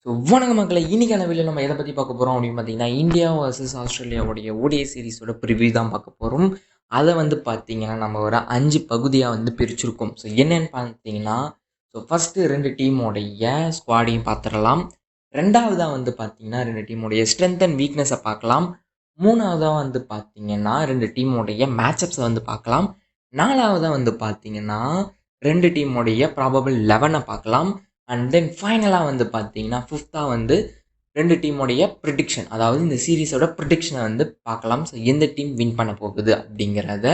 So வணக்கம் மக்களை, இன்னைக்கான வீடியோ நம்ம எதை பற்றி பார்க்க போகிறோம் அப்படின்னு பார்த்தீங்கன்னா, இந்தியா வர்சஸ் ஆஸ்திரேலியாவுடைய ஓடிஐ சீரிஸோட ப்ரிவ்யூ தான் பார்க்க போகிறோம். அதை பார்த்தீங்கன்னா நம்ம ஒரு 5 பகுதியாக பிரிச்சிருக்கோம். ஸோ என்னென்னு பார்த்தீங்கன்னா, ஸோ ஃபஸ்ட்டு 2 டீமோடைய ஸ்குவாடையும் பார்த்துடலாம். ரெண்டாவதாக பார்த்தீங்கன்னா 2 டீமோடைய ஸ்ட்ரென்த் அண்ட் வீக்னஸை பார்க்கலாம். மூணாவதாக பார்த்தீங்கன்னா 2 டீமோடைய மேட்சப்ஸை பார்க்கலாம். நாலாவதாக பார்த்தீங்கன்னா 2 டீமோடைய ப்ராபபிள் 11 பார்க்கலாம். அண்ட் தென் ஃபைனலாக பார்த்தீங்கன்னா ஃபிஃப்த்தாக 2 டீமோடைய ப்ரிடிக்ஷன், அதாவது இந்த சீரீஸோட ப்ரிடிக்ஷனை பார்க்கலாம். ஸோ எந்த டீம் வின் பண்ண போகுது அப்படிங்கிறத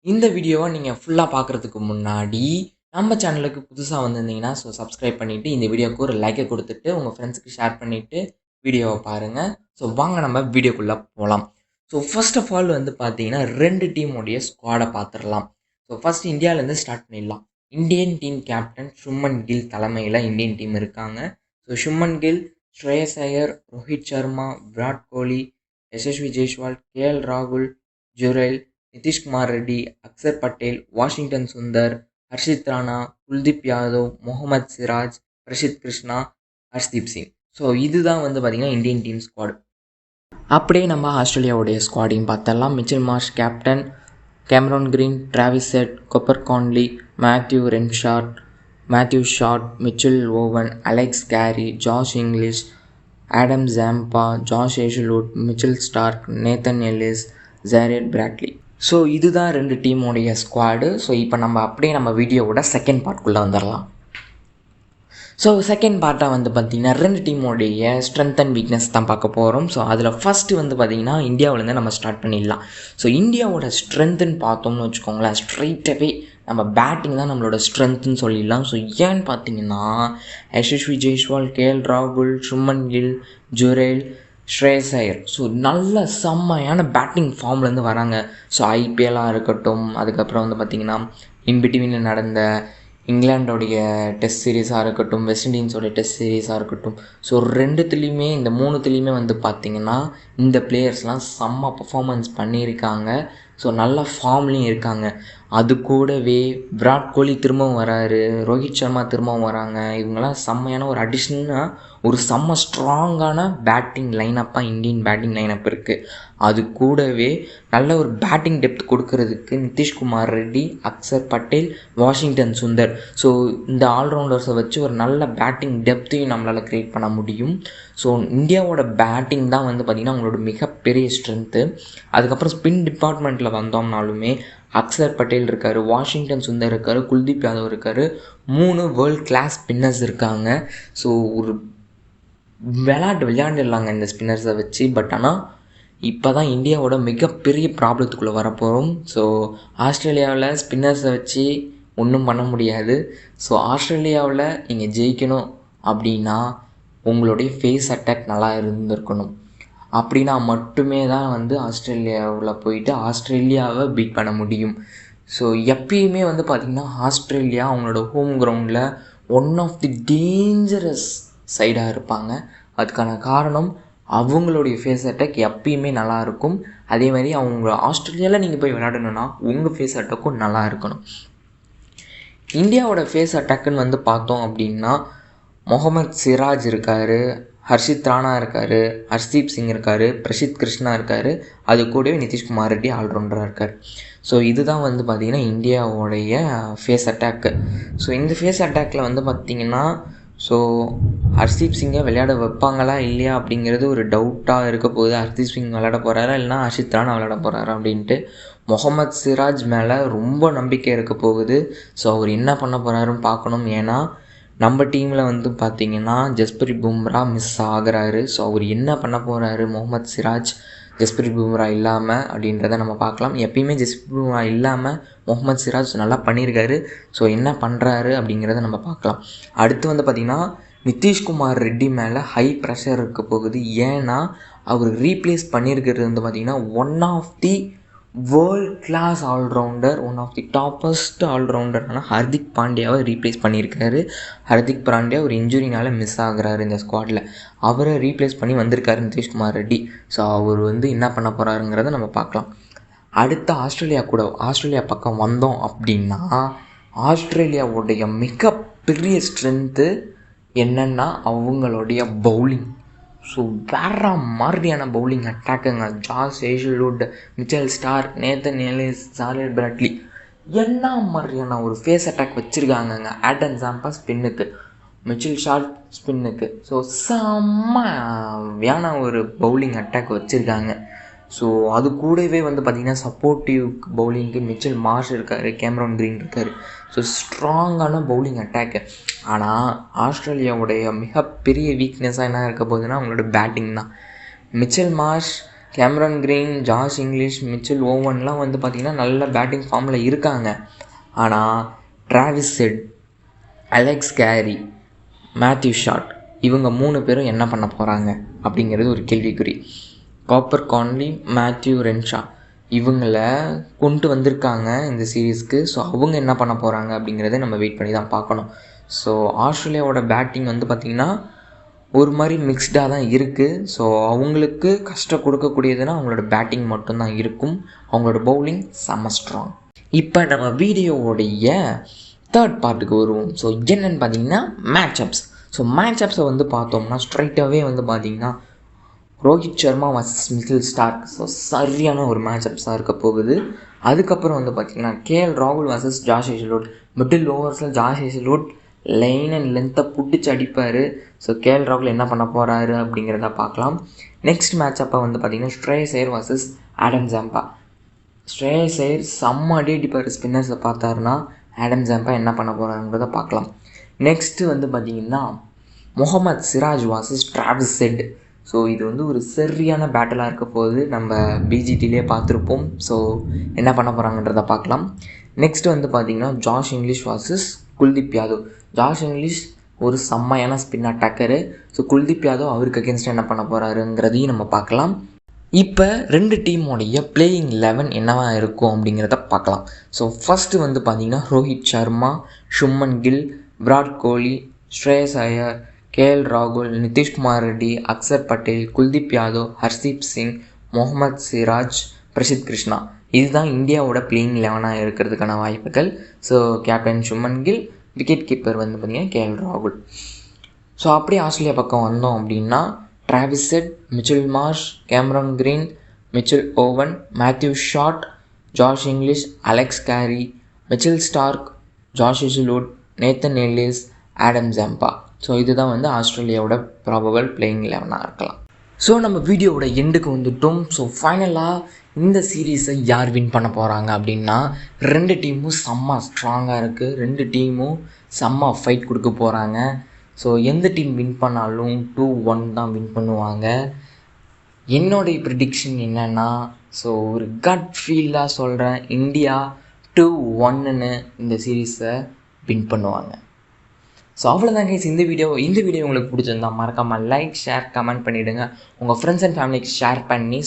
இந்த வீடியோவை நீங்கள் ஃபுல்லாக பார்க்குறதுக்கு முன்னாடி நம்ம சேனலுக்கு புதுசாக வந்திருந்தீங்கன்னா ஸோ சப்ஸ்கிரைப் பண்ணிவிட்டு இந்த வீடியோவுக்கு ஒரு லைக்கை கொடுத்துட்டு உங்கள் ஃப்ரெண்ட்ஸுக்கு ஷேர் பண்ணிவிட்டு வீடியோவை பாருங்கள். ஸோ வாங்க நம்ம வீடியோக்குள்ளே போகலாம். ஸோ ஃபர்ஸ்ட் ஆஃப் ஆல் பார்த்தீங்கன்னா 2 டீமோடைய ஸ்குவாடை பார்த்துடலாம். ஸோ ஃபஸ்ட் இந்தியாவிலேருந்து ஸ்டார்ட் பண்ணிடலாம். Indian team captain Shubman Gill தலைமையில் இந்தியன் டீம் இருக்காங்க. ஸோ சுமன் கில், ஸ்ரேயஸ் ஐயர், ரோஹித் சர்மா, விராட் கோலி, யசஸ்வி ஜெய்ஸ்வால், கேஎல் ராகுல், ஜுரேல், நிதிஷ்குமார் ரெட்டி, அக்சர் பட்டேல், வாஷிங்டன் சுந்தர், ஹர்ஷித் ராணா, குல்தீப் யாதவ், முகமது சிராஜ், பிரசித் கிருஷ்ணா, ஹர்ஷ்தீப் சிங். ஸோ இதுதான் பார்த்திங்கன்னா இந்தியன் டீம் ஸ்குவாட். அப்படியே நம்ம ஆஸ்திரேலியாவுடைய ஸ்குவாடையும் பார்த்தரலாம். Mitchell Marsh captain, Cameron Green, Travis Head, Cooper Connolly, Matthew ரென்ஷார்ட், Matthew Short, Mitchell Owen, Alex Carey, Josh Inglis, Adam Zampa, Josh Hazlewood, Mitchell Starc, Nathan Ellis, ஜாரியட் Bartlett. So இதுதான் 2 டீமோடைய squad. So இப்போ நம்ம அப்படியே நம்ம வீடியோவோட செகண்ட் பார்ட்குள்ளே வந்துடலாம். So second பார்ட்டாக பார்த்திங்கன்னா 2 டீமோடைய ஸ்ட்ரென்த் அண்ட் வீக்னஸ் தான் பார்க்க போகிறோம். ஸோ அதில் ஃபஸ்ட்டு பார்த்திங்கன்னா இந்தியாவிலேருந்து நம்ம ஸ்டார்ட் பண்ணிடலாம். ஸோ இந்தியாவோட ஸ்ட்ரென்த்துன்னு பார்த்தோம்னு வச்சுக்கோங்களேன், ஸ்ட்ரைட்டாகவே நம்ம பேட்டிங் தான் நம்மளோட ஸ்ட்ரென்த்துன்னு சொல்லிடலாம். ஸோ ஏன்னு பார்த்தீங்கன்னா யசஸ்வி ஜெய்ஸ்வால், கேஎல் ராகுல், சுமன் கில், ஜுரேல், ஸ்ரேயஸ் ஐயர் ஸோ நல்ல செம்மையான பேட்டிங் ஃபார்ம்லேருந்து வராங்க. ஸோ ஐபிஎல்லாக இருக்கட்டும், அதுக்கப்புறம் பார்த்திங்கன்னா இன்பிட்வீனில் நடந்த இங்கிலாண்டோடைய டெஸ்ட் சீரீஸாக இருக்கட்டும், வெஸ்ட் இண்டீஸோடைய டெஸ்ட் சீரீஸாக இருக்கட்டும், ஸோ 2த்துலேயுமே இந்த 3த்துலேயுமே பார்த்திங்கன்னா இந்த பிளேயர்ஸ்லாம் செம்ம பர்ஃபார்மன்ஸ் பண்ணியிருக்காங்க. ஸோ நல்ல ஃபார்ம்லேயும் இருக்காங்க. அது கூடவே விராட் கோலி திரும்பவும் வராரு, ரோஹித் சர்மா திரும்பவும் வராங்க. இவங்கெல்லாம் செம்மையான ஒரு அடிஷ்னலாக ஒரு செம்ம ஸ்ட்ராங்கான பேட்டிங் லைனப்பாக இந்தியன் பேட்டிங் லைனப் இருக்குது. அது கூடவே நல்ல ஒரு பேட்டிங் டெப்த் கொடுக்கறதுக்கு நிதிஷ்குமார் ரெட்டி, அக்சர் பட்டேல், வாஷிங்டன் சுந்தர் ஸோ இந்த ஆல்ரவுண்டர்ஸை வச்சு ஒரு நல்ல பேட்டிங் டெப்த்தையும் நம்மளால் க்ரியேட் பண்ண முடியும். ஸோ இந்தியாவோட பேட்டிங் தான் பார்த்திங்கன்னா அவங்களோட மிகப்பெரிய ஸ்ட்ரென்த்து. அதுக்கப்புறம் ஸ்பின் டிபார்ட்மெண்ட்டில் வந்தோம்னாலுமே அக்சர் பட்டேல் இருக்கார், வாஷிங்டன் சுந்தர் இருக்கார், குல்தீப் யாதவ் இருக்கார், 3 வேர்ல்ட் கிளாஸ் ஸ்பின்னர்ஸ் இருக்காங்க. ஸோ ஒரு விளையாண்டுடலாங்க இந்த ஸ்பின்னர்ஸை வச்சு. பட் ஆனால் இப்போ தான் இந்தியாவோட மிகப்பெரிய ப்ராப்ளத்துக்குள்ளே வரப்போகிறோம். ஸோ ஆஸ்திரேலியாவில் ஸ்பின்னர்ஸை வச்சு ஒன்றும் பண்ண முடியாது. ஸோ ஆஸ்திரேலியாவில் நீங்கள் ஜெயிக்கணும் அப்படின்னா உங்களுடைய ஃபேஸ் அட்டாக் நல்லா இருந்திருக்கணும். அப்படின்னா மட்டுமே தான் ஆஸ்திரேலியாவில் போயிட்டு ஆஸ்திரேலியாவை பீட் பண்ண முடியும். ஸோ எப்பயுமே பார்த்திங்கன்னா ஆஸ்திரேலியா அவங்களோட ஹோம் கிரவுண்டில் ஒன் ஆஃப் தி டேஞ்சரஸ் சைடாக இருப்பாங்க. அதுக்கான காரணம் அவங்களுடைய ஃபேஸ் அட்டாக் எப்பயுமே நல்லாயிருக்கும். அதே மாதிரி அவங்க ஆஸ்திரேலியாவில் நீங்கள் போய் விளையாடணுன்னா உங்கள் ஃபேஸ் அட்டாக்கும் நல்லா இருக்கணும். இந்தியாவோட ஃபேஸ் அட்டாக்குன்னு பார்த்தோம் அப்படின்னா முகமது சிராஜ் இருக்கார், ஹர்ஷித் ராணா இருக்கார், ஹர்ஷ்தீப் சிங் இருக்கார், பிரசித் கிருஷ்ணா இருக்கார், அது கூடவே நிதிஷ்குமார் ரெட்டி ஆல்ரவுண்டராக இருக்கார். ஸோ இதுதான் பார்த்திங்கன்னா இந்தியாவோடைய ஃபேஸ் அட்டாக்கு. ஸோ இந்த ஃபேஸ் அட்டாக்கில் பார்த்திங்கன்னா ஸோ ஹர்ஷ்தீப் சிங்கை விளையாட வைப்பாங்களா இல்லையா அப்படிங்கிறது ஒரு டவுட்டாக இருக்க போகுது. ஹர்ஷ்தீப் சிங் விளையாட போகிறாரா இல்லைனா ஹர்ஷித் ராணா விளையாட போகிறாரா அப்படின்ட்டு. முகமது சிராஜ் மேலே ரொம்ப நம்பிக்கை இருக்க போகுது. ஸோ அவர் என்ன பண்ண போகிறாருன்னு பார்க்கணும். ஏன்னா நம்ம டீமில் பார்த்திங்கன்னா ஜஸ்பிரீத் பும்ரா மிஸ் ஆகிறாரு. ஸோ அவர் என்ன பண்ண போகிறாரு முகமது சிராஜ் ஜஸ்பிரீத் பும்ரா இல்லாமல் அப்படின்றத நம்ம பார்க்கலாம். எப்பயுமே ஜஸ்பிரீத் பும்ரா இல்லாமல் முகமது சிராஜ் நல்லா பண்ணியிருக்காரு. ஸோ என்ன பண்ணுறாரு அப்படிங்கிறத நம்ம பார்க்கலாம். அடுத்து பார்த்திங்கன்னா நிதிஷ்குமார் ரெட்டி மேலே ஹை ப்ரெஷர் இருக்க போகுது. ஏன்னா அவர் ரீப்ளேஸ் பண்ணியிருக்கிறது பார்த்திங்கன்னா one of the world class all-rounder, one of the toppest ஆல்ரவுண்டரான ஹர்திக் பாண்டியாவை ரீப்ளேஸ் பண்ணியிருக்காரு. ஹர்திக் பாண்டியா ஒரு இன்ஜுரினால் மிஸ் ஆகுறாரு இந்த ஸ்குவாடில். அவரை ரீப்ளேஸ் பண்ணி வந்திருக்காரு நிதிஷ்குமார் ரெட்டி. ஸோ அவர் என்ன பண்ண போகிறாருங்கிறத நம்ம பார்க்கலாம். அடுத்த ஆஸ்திரேலியா பக்கம் வந்தோம் அப்படின்னா ஆஸ்திரேலியாவுடைய மிகப்பெரிய ஸ்ட்ரென்த்து என்னென்னா அவங்களுடைய பவுலிங். ஸோ வேற மாதிரியான பவுலிங் அட்டாக்குங்க. Josh Hazlewood, Mitchell Starc, Nathan Ellis, சார்லட் பிராட்லி என்ன மாதிரியான ஒரு ஃபேஸ் அட்டாக் வச்சுருக்காங்கங்க. ஆடன் ஜாம்பா ஸ்பின்னுக்கு, மிச்சில் ஷார்ட் ஸ்பின்னுக்கு. ஸோ செம்மையான ஒரு பவுலிங் அட்டாக் வச்சுருக்காங்க. ஸோ அது கூடவே வந்து பார்த்திங்கன்னா சப்போர்ட்டிவ் பவுலிங்க்கு மிச்சல் மார்ஷ் இருக்கார், கேமரான் கிரீன் இருக்கார். ஸோ ஸ்ட்ராங்கான பவுலிங் அட்டாக்கு. ஆனால் ஆஸ்திரேலியாவுடைய மிகப்பெரிய வீக்னஸாக என்ன இருக்க போகுதுன்னா அவங்களோட பேட்டிங் தான். Mitchell Marsh, Cameron Green, Josh Inglis, Mitchell ஓவன்லாம் வந்து பார்த்திங்கன்னா நல்ல பேட்டிங் ஃபார்மில் இருக்காங்க. ஆனால் Travis Head, Alex Carey, Matthew Short இவங்க 3 பேரும் என்ன பண்ண போகிறாங்க அப்படிங்கிறது ஒரு கேள்விக்குறி. காப்பர் கான்லி, மேத்யூ ரென்ஷா இவங்களை கொண்டு வந்திருக்காங்க இந்த சீரீஸ்க்கு. ஸோ அவங்க என்ன பண்ண போகிறாங்க அப்படிங்கிறத நம்ம வெயிட் பண்ணி தான் பார்க்கணும். ஸோ ஆஸ்திரேலியாவோட பேட்டிங் வந்து பார்த்திங்கன்னா ஒரு மாதிரி மிக்ஸ்டாக தான் இருக்குது. ஸோ அவங்களுக்கு கஷ்டம் கொடுக்கக்கூடியதுன்னா அவங்களோட பேட்டிங் மட்டும்தான் இருக்கும். அவங்களோட பவுலிங் செம்ம ஸ்ட்ராங். இப்போ நம்ம வீடியோவுடைய தேர்ட் பார்ட்டுக்கு வருவோம். ஸோ என்னென்னு பார்த்தீங்கன்னா மேட்சப்ஸ். ஸோ மேட்சப்ஸை வந்து பார்த்தோம்னா ஸ்ட்ரைட்டாகவே வந்து பார்த்திங்கன்னா Rohit Sharma versus Mitchell Stark. So சரியான ஒரு மேட்சப்ஸாக இருக்க போகுது. அதுக்கப்புறம் வந்து பார்த்திங்கன்னா கேஎல் ராகுல் வர்சஸ் ஜாஷ் ஹேசல்வுட். மிடில் ஓவர்ஸில் ஜாஷ் ஹேசல்வுட் லைன் அண்ட் லென்த்தை பிடிச்சி அடிப்பார். ஸோ கேஎல் ராகுல் என்ன பண்ண போகிறாரு அப்படிங்கிறத பார்க்கலாம். நெக்ஸ்ட் மேட்சப்பை வந்து பார்த்திங்கன்னா ஸ்ரேயஸ் ஐயர் வர்சஸ் ஆடம் ஜாம்பா. ஸ்ரேயஸ் ஐயர் செம்ம அடி அடிப்பார். ஸ்பின்னர்ஸை பார்த்தாருன்னா ஆடம் ஜாம்பா என்ன பண்ண போகிறாங்கிறத பார்க்கலாம். நெக்ஸ்ட்டு வந்து பார்த்திங்கன்னா Mohammed Siraj versus Travis Head. So இது வந்து ஒரு சரியான பேட்டலாக இருக்க போது. நம்ம பிஜிடிலே பார்த்துருப்போம். ஸோ என்ன பண்ண போகிறாங்கன்றதை பார்க்கலாம். நெக்ஸ்ட்டு வந்து பார்த்திங்கன்னா Josh English versus Kuldeep Yadav. Josh English ஒரு செம்மையான ஸ்பின் அட்டாக்கரு. ஸோ குல்தீப் யாதவ் அவருக்கு அகேன்ஸ்டாக என்ன பண்ண போகிறாருங்கிறதையும் நம்ம பார்க்கலாம். இப்போ 2 டீமோடைய பிளேயிங் 11 என்னவா இருக்கும் அப்படிங்கிறத பார்க்கலாம். ஸோ ஃபஸ்ட்டு வந்து பார்த்திங்கன்னா ரோஹித் சர்மா, சுப்மன் கில், விராட் கோலி, ஸ்ரேயஸ் ஐயர், கேஎல் ராகுல், நிதிஷ்குமார் ரெட்டி, அக்சர் பட்டேல், குல்தீப் யாதவ், ஹர்தீப் சிங், முகமது சிராஜ், பிரசித் கிருஷ்ணா. இதுதான் இந்தியாவோட பிளேயிங் 11 இருக்கிறதுக்கான வாய்ப்புகள். So captain Shubman Gill, wicket keeper வந்து பார்த்திங்கன்னா கேஎல் ராகுல். ஸோ அப்படியே ஆஸ்திரேலியா பக்கம் வந்தோம் அப்படின்னா Travis Head, Mitchell Marsh, Cameron Green, Mitchell Owen, Matthew Short, Josh Inglis, Alex Carey, Mitchell Starc, Josh Hazlewood, Nathan Ellis, Adam Zampa. So இதுதான் வந்து ஆஸ்திரேலியாவோட ப்ராபபிள் பிளேயிங் 11 இருக்கலாம். ஸோ நம்ம வீடியோவோட எண்டுக்கு வந்துட்டோம். ஸோ ஃபைனலாக இந்த சீரீஸை யார் வின் பண்ண போகிறாங்க அப்படின்னா 2 டீமும் செம்ம ஸ்ட்ராங்காக இருக்குது. 2 டீமும் செம்ம ஃபைட் கொடுக்க போகிறாங்க. ஸோ எந்த டீம் வின் பண்ணாலும் 2-1 தான் வின் பண்ணுவாங்க. என்னுடைய ப்ரிடிக்ஷன் என்னென்னா, ஸோ ஒரு கட் ஃபீலாக சொல்கிறேன், இந்தியா 2-1ன்னு இந்த சீரீஸை வின் பண்ணுவாங்க. ஸோ அவ்வளோதான் கைஸ் இந்த வீடியோ உங்களுக்கு பிடிச்சிருந்தா மறக்காமல் லைக், ஷேர், கமெண்ட் பண்ணிவிடுங்க. உங்கள் ஃப்ரெண்ட்ஸ் அண்ட் ஃபேமிலிக்கு ஷேர் பண்ணி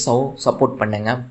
சப்போர்ட் பண்ணுங்கள்.